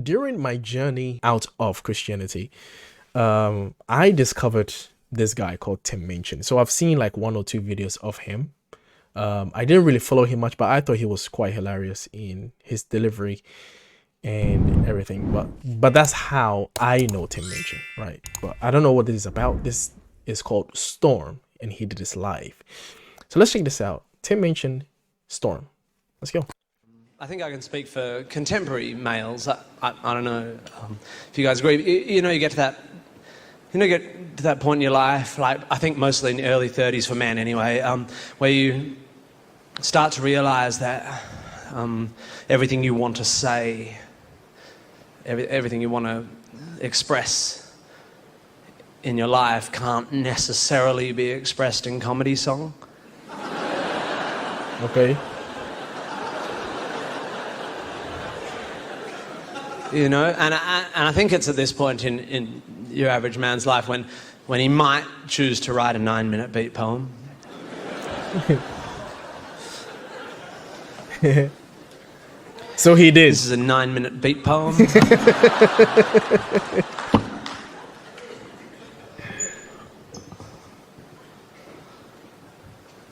During my journey out of Christianity, I discovered this guy called Tim Minchin. So I've seen like 1 or 2 videos of him. I didn't really follow him much, but I thought he was quite hilarious in his delivery and everything. But that's how I know Tim Minchin, right? But I don't know what this is about. This is called Storm, and he did this live. So let's check this out. Tim Minchin, Storm. Let's go. I think I can speak for contemporary males. I don't know if you guys agree. You get to that point in your life, like I think mostly in the early 30s for men anyway, where you start to realise that everything you want to say, everything you want to express in your life can't necessarily be expressed in comedy song. Okay. And I think it's at this point in your average man's life when he might choose to write a 9-minute beat poem. So he did. This is a 9-minute beat poem.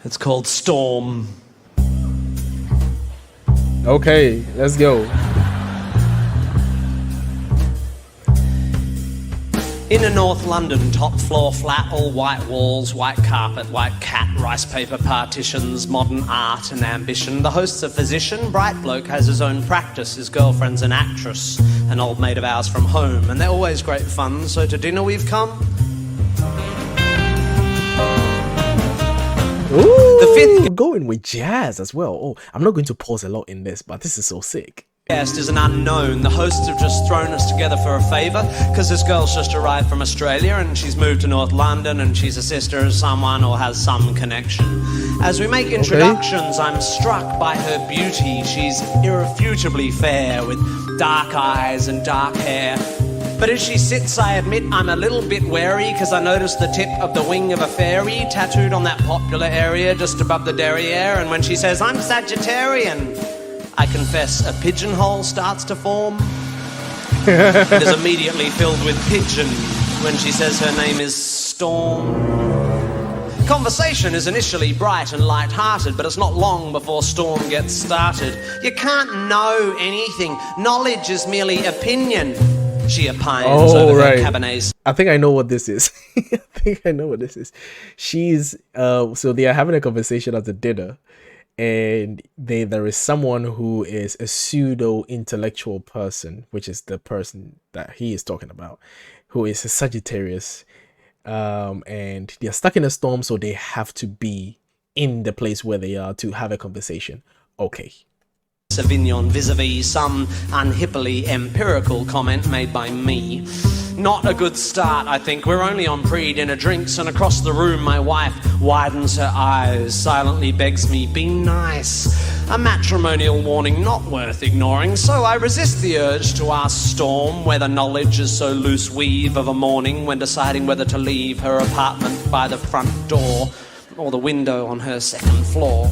It's called Storm. Okay, let's go. In a North London top floor flat, all white walls, white carpet, white cat, rice paper partitions, modern art and ambition. The host's a physician, bright bloke, has his own practice. His girlfriend's an actress, an old mate of ours from home. And they're always great fun, so to dinner we've come. Ooh, the fifth going with jazz as well. Oh, I'm not going to pause a lot in this, but this is so sick. Guest is an unknown. The hosts have just thrown us together for a favour, because this girl's just arrived from Australia and she's moved to North London and she's a sister of someone or has some connection. As we make introductions, I'm struck by her beauty. She's irrefutably fair with dark eyes and dark hair. But as she sits, I admit I'm a little bit wary, because I noticed the tip of the wing of a fairy tattooed on that popular area just above the derriere. And when she says, I'm Sagittarian, I confess a pigeonhole starts to form. It is immediately filled with pigeon when she says her name is Storm. Conversation is initially bright and light-hearted, but it's not long before Storm gets started. You can't know anything. Knowledge is merely opinion. She opines over her Cabernets. I think I know what this is. She's so they are having a conversation at the dinner, and there is someone who is a pseudo intellectual person, which is the person that he is talking about, who is a Sagittarius, and they are stuck in a storm, so they have to be in the place where they are to have a conversation. Okay. Sauvignon vis-a-vis some unhippily empirical comment made by me. Not a good start, I think. We're only on pre-dinner drinks, and across the room my wife widens her eyes, silently begs me, be nice. A matrimonial warning not worth ignoring, so I resist the urge to ask Storm whether knowledge is so loose weave of a morning when deciding whether to leave her apartment by the front door or the window on her second floor.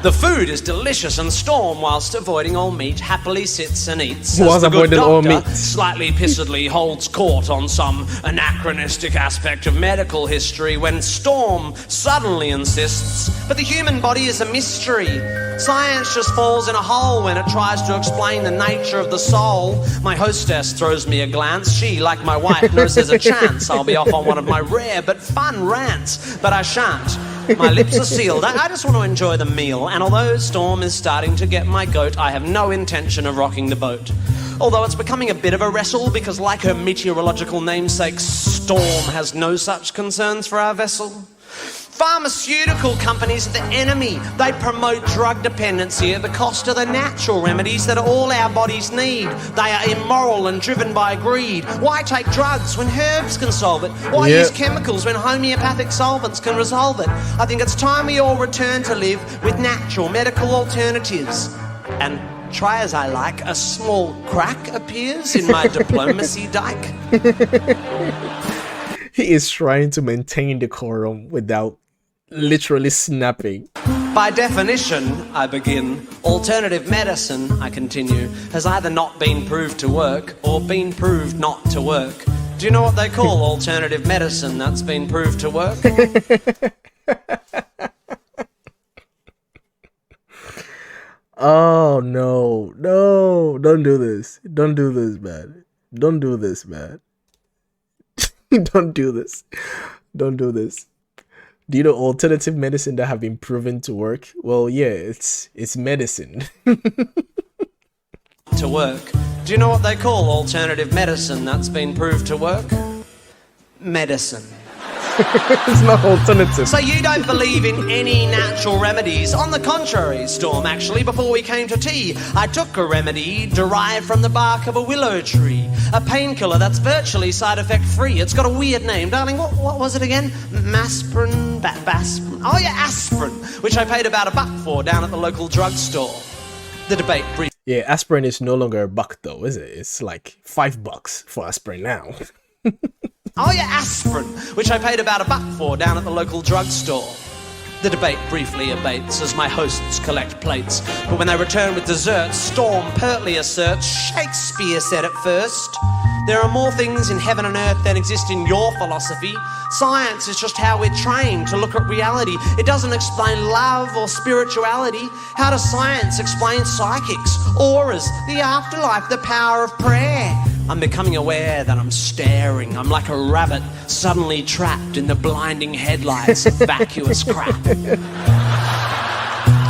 The food is delicious, and Storm, whilst avoiding all meat, happily sits and eats. Was avoiding all meat. Slightly pissedly holds court on some anachronistic aspect of medical history when Storm suddenly insists, but the human body is a mystery. Science just falls in a hole when it tries to explain the nature of the soul. My hostess throws me a glance. She, like my wife, knows there's a chance I'll be off on one of my rare but fun rants, but I shan't. My lips are sealed. I just want to enjoy the meal. And although Storm is starting to get my goat, I have no intention of rocking the boat. Although it's becoming a bit of a wrestle, because like her meteorological namesake, Storm has no such concerns for our vessel. Pharmaceutical companies are the enemy. They promote drug dependency at the cost of the natural remedies that all our bodies need. They are immoral and driven by greed. Why take drugs when herbs can solve it? Why use chemicals when homeopathic solvents can resolve it? I think it's time we all return to live with natural medical alternatives. And try as I like, a small crack appears in my diplomacy dike. He is trying to maintain decorum without literally snapping. By definition, I begin, alternative medicine, I continue, has either not been proved to work or been proved not to work. Do you know what they call alternative medicine that's been proved to work? Oh, no. No. Don't do this. Don't do this, man. Don't do this, man. Don't do this. Don't do this. Do you know alternative medicine that have been proven to work? Well, yeah, it's medicine. To work. Do you know what they call alternative medicine that's been proved to work? Medicine. It's not alternative. So you don't believe in any natural remedies? On the contrary, Storm, actually, before we came to tea, I took a remedy derived from the bark of a willow tree. A painkiller that's virtually side effect free. It's got a weird name. Darling, what was it again? Masprin? Basprin? Oh yeah, aspirin, which I paid about $1 for down at the local drugstore. The debate brief. Yeah, aspirin is no longer $1 though, is it? It's like $5 for aspirin now. Oh yeah, aspirin, which I paid about $1 for down at the local drugstore. The debate briefly abates as my hosts collect plates, but when they return with desserts, Storm pertly asserts, Shakespeare said it first. There are more things in heaven and earth than exist in your philosophy. Science is just how we're trained to look at reality. It doesn't explain love or spirituality. How does science explain psychics, auras, the afterlife, the power of prayer? I'm becoming aware that I'm staring. I'm like a rabbit suddenly trapped in the blinding headlights of vacuous crap.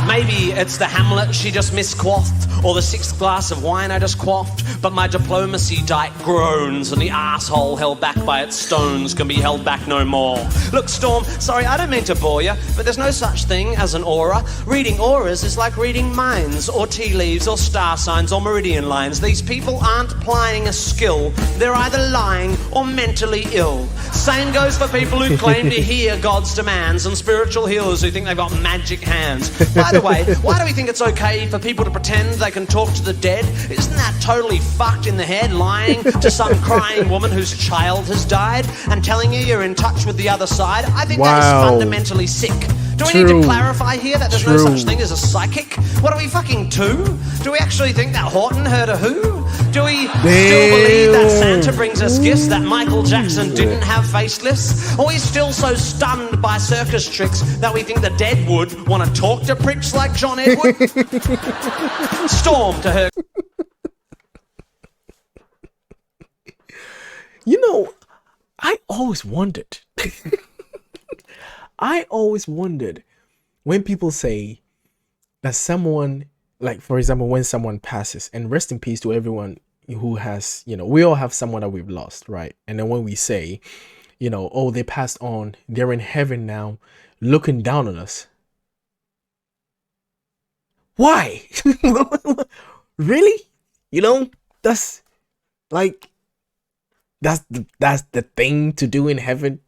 Maybe it's the Hamlet she just misquaffed, or the 6th glass of wine I just quaffed, but my diplomacy dike groans and the asshole held back by its stones can be held back no more. Look, Storm, sorry, I don't mean to bore you, but there's no such thing as an aura. Reading auras is like reading minds, or tea leaves, or star signs, or meridian lines. These people aren't plying a skill. They're either lying or mentally ill. Same goes for people who claim to hear God's demands and spiritual healers who think they've got magic hands. By the way, why do we think it's okay for people to pretend they can talk to the dead? Isn't that totally fucked in the head, lying to some crying woman whose child has died and telling you you're in touch with the other side? I think that is fundamentally sick. Do we need to clarify here that there's no such thing as a psychic? What are we, fucking two? Do we actually think that Horton heard a who? Do we still believe that Santa brings us gifts, that Michael Jackson didn't have facelifts? Are we still so stunned by circus tricks that we think the dead would want to talk to pricks like John Edward? Storm to her. You know, I always wondered. I always wondered when people say that someone, like, for example, when someone passes, and rest in peace to everyone who has, you know, we all have someone that we've lost, right? And then when we say, you know, oh, they passed on, they're in heaven now, looking down on us. Why? Really? You know, that's like, that's the thing to do in heaven.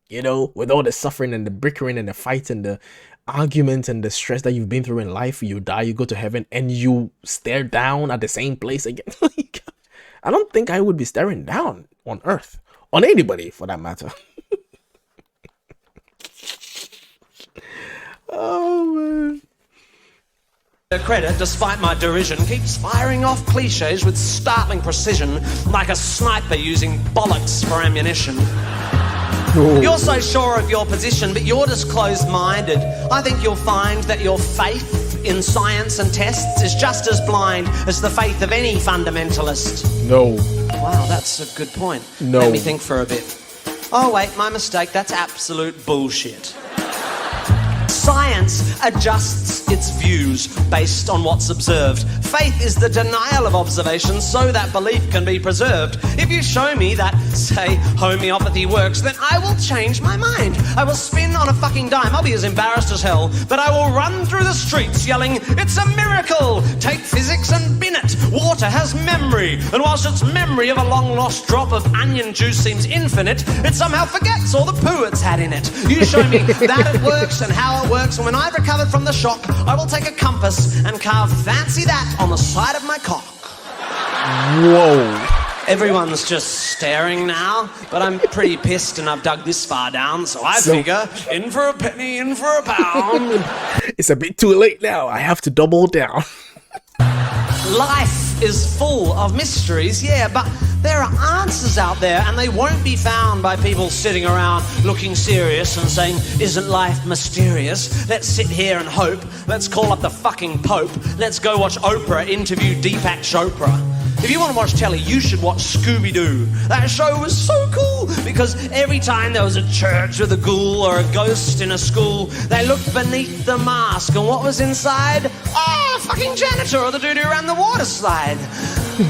You know, with all the suffering and the bickering and the fights and the arguments and the stress that you've been through in life, you die, you go to heaven, and you stare down at the same place again. Like, I don't think I would be staring down on earth, on anybody for that matter. Oh, man. Her credit, despite my derision, keeps firing off cliches with startling precision, like a sniper using bollocks for ammunition. Ooh. You're so sure of your position, but you're just closed-minded. I think you'll find that your faith in science and tests is just as blind as the faith of any fundamentalist. No. Wow, that's a good point. No. Let me think for a bit. Oh, wait, my mistake. That's absolute bullshit. Science adjusts its views based on what's observed. Faith is the denial of observations so that belief can be preserved. If you show me that, say, homeopathy works, then I will change my mind. I will spin on a fucking dime. I'll be as embarrassed as hell, but I will run through the streets yelling, "It's a miracle! Take physics and bin it! Water has memory, and whilst its memory of a long-lost drop of onion juice seems infinite, it somehow forgets all the poo it's had in it. You show me that it works and how it works, and when I've recovered from the shock, I will take a compass and carve fancy that on the side of my cock." Whoa. Everyone's just staring now, but I'm pretty pissed and I've dug this far down, so I figure, in for a penny, in for a pound. it's a bit too late now. I have to double down. Life is full of mysteries, yeah, but there are answers out there, and they won't be found by people sitting around looking serious and saying, isn't life mysterious? Let's sit here and hope. Let's call up the fucking Pope. Let's go watch Oprah interview Deepak Chopra. If you want to watch telly, you should watch Scooby-Doo. That show was so cool because every time there was a church with a ghoul or a ghost in a school, they looked beneath the mask, and what was inside? Oh, a fucking janitor or the dude who ran the water slide.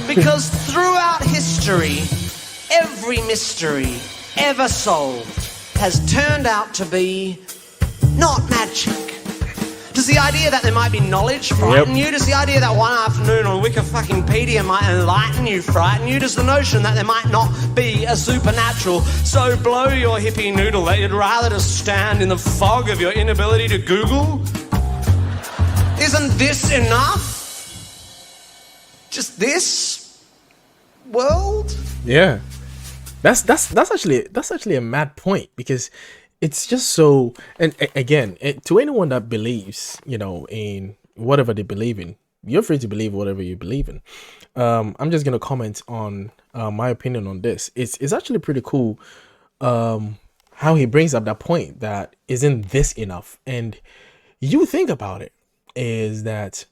Because throughout history, every mystery ever solved has turned out to be not magic. Does the idea that there might be knowledge frighten you? Does the idea that one afternoon on Wikipedia might enlighten you frighten you? Does the notion that there might not be a supernatural so blow your hippie noodle that you'd rather just stand in the fog of your inability to Google? Isn't this enough? Just this world? Yeah, that's actually a mad point, because it's just so, and again, to anyone that believes, in whatever they believe in, you're free to believe whatever you believe in. I'm just gonna comment on my opinion on this. It's actually pretty cool how he brings up that point that isn't this enough. And you think about it, is that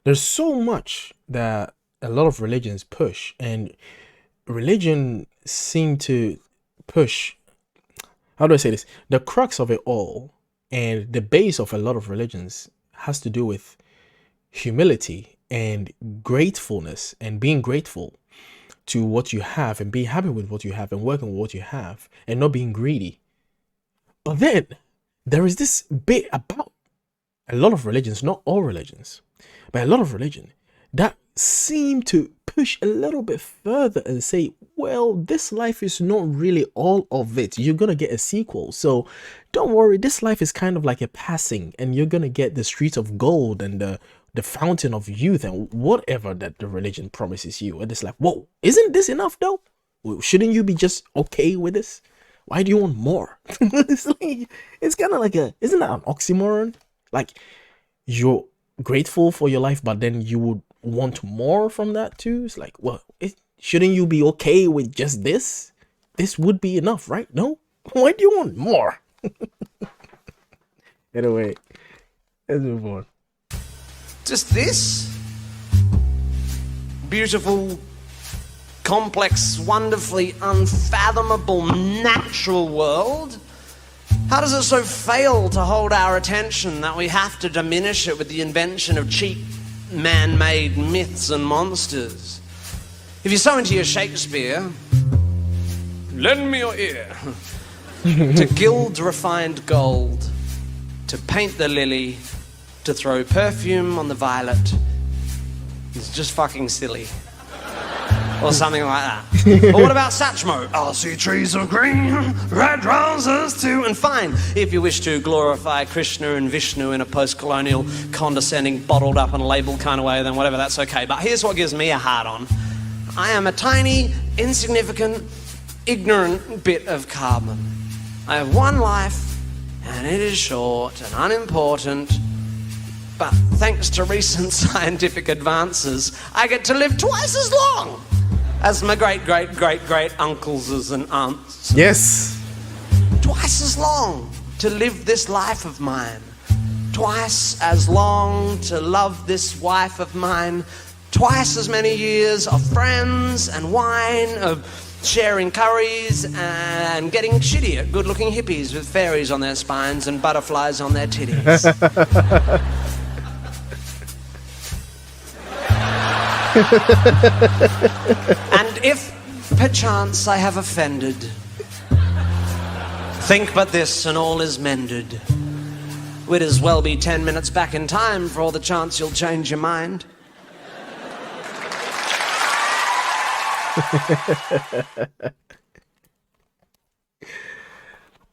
there's so much that a lot of religions push, and religion seem to push, how do I say this? The crux of it all and the base of a lot of religions has to do with humility and gratefulness, and being grateful to what you have and being happy with what you have and working with what you have and not being greedy. But then there is this bit about a lot of religions, not all religions, but a lot of religion that seem to push a little bit further and say, well, this life is not really all of it. You're going to get a sequel. So don't worry. This life is kind of like a passing, and you're going to get the streets of gold and the fountain of youth and whatever that the religion promises you. And it's like, whoa, isn't this enough though? Shouldn't you be just okay with this? Why do you want more? It's kind of like isn't that an oxymoron? Like, you're grateful for your life, but then you would want more from that too. It's like, well, shouldn't you be okay with just this? This would be enough, right? No? Why do you want more? Anyway, let's move on. Just this beautiful, complex, wonderfully unfathomable natural world? How does it so fail to hold our attention that we have to diminish it with the invention of cheap man-made myths and monsters? If you're so into your Shakespeare, lend me your ear. To gild refined gold, to paint the lily, to throw perfume on the violet, it's just fucking silly. Or something like that. But what about Satchmo? I'll see trees of green, red roses too. And fine, if you wish to glorify Krishna and Vishnu in a post-colonial, condescending, bottled up and labelled kind of way, then whatever, that's okay. But here's what gives me a hard on. I am a tiny, insignificant, ignorant bit of carbon. I have one life, and it is short and unimportant. But thanks to recent scientific advances, I get to live twice as long as my great uncles and aunts. Yes. Twice as long to live this life of mine. Twice as long to love this wife of mine. Twice as many years of friends and wine, of sharing curries and getting shitty at good-looking hippies with fairies on their spines and butterflies on their titties. And if perchance I have offended, think but this and all is mended. Would as well be 10 minutes back in time for all the chance you'll change your mind.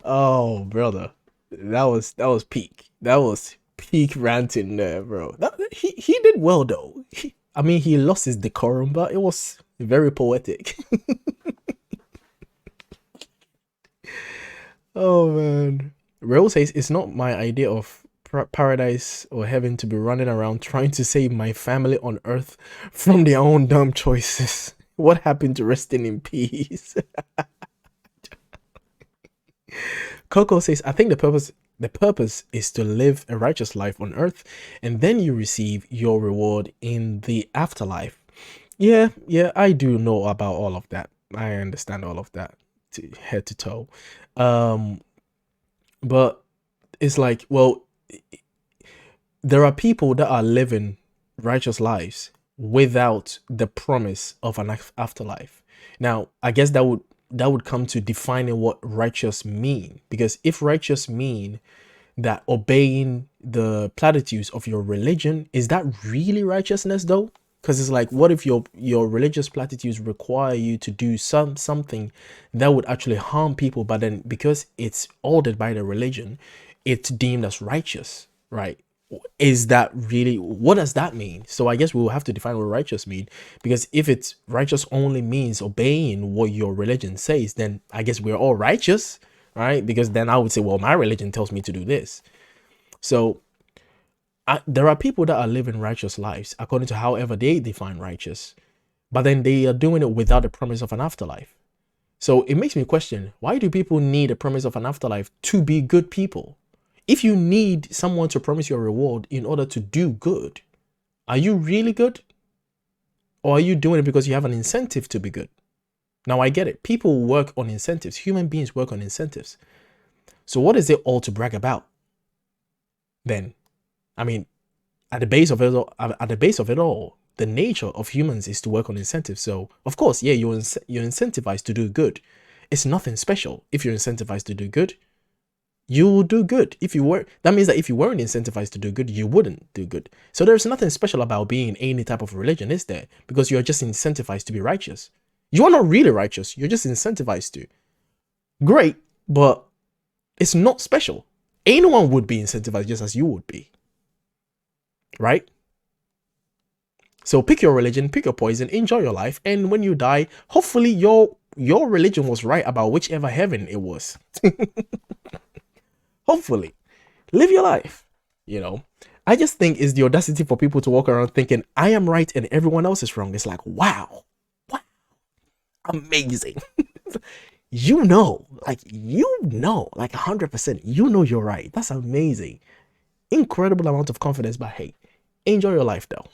Oh, brother, that was peak. That was peak ranting there, bro. He did well though. He lost his decorum, but it was very poetic. Oh man, Real says it's not my idea of paradise or heaven to be running around trying to save my family on earth from their own dumb choices. What happened to resting in peace? Coco says, I think the purpose is to live a righteous life on earth, and then you receive your reward in the afterlife. Yeah, I do know about all of that. I understand all of that head to toe. But it's like, well, there are people that are living righteous lives without the promise of an afterlife. Now, I guess that would come to defining what righteous mean, because if righteous mean that obeying the platitudes of your religion, is that really righteousness though? Because it's like, what if your religious platitudes require you to do something that would actually harm people, but then because it's ordered by the religion, it's deemed as righteous, right? Is that really, what does that mean? So I guess we'll have to define what righteous mean, because if it's righteous only means obeying what your religion says, then I guess we're all righteous, right? Because then I would say, well, my religion tells me to do this. So there are people that are living righteous lives according to however they define righteous, but then they are doing it without the promise of an afterlife. So it makes me question, why do people need a promise of an afterlife to be good people? If you need someone to promise you a reward in order to do good, are you really good? Or are you doing it because you have an incentive to be good? Now, I get it. People work on incentives. Human beings work on incentives. So what is it all to brag about then? I mean, at the base of it all, the nature of humans is to work on incentives. So, of course, yeah, you're incentivized to do good. It's nothing special. If you're incentivized to do good, you will do good. That means that if you weren't incentivized to do good, you wouldn't do good. So there's nothing special about being in any type of religion, is there? Because you're just incentivized to be righteous. You are not really righteous. You're just incentivized to. Great, but it's not special. Anyone would be incentivized just as you would be. Right? So pick your religion, pick your poison, enjoy your life, and when you die, hopefully your religion was right about whichever heaven it was. Hopefully. Live your life. I just think it's the audacity for people to walk around thinking I am right and everyone else is wrong. It's like, wow, amazing. like 100%, you're right. That's amazing. Incredible amount of confidence, but hey, enjoy your life though.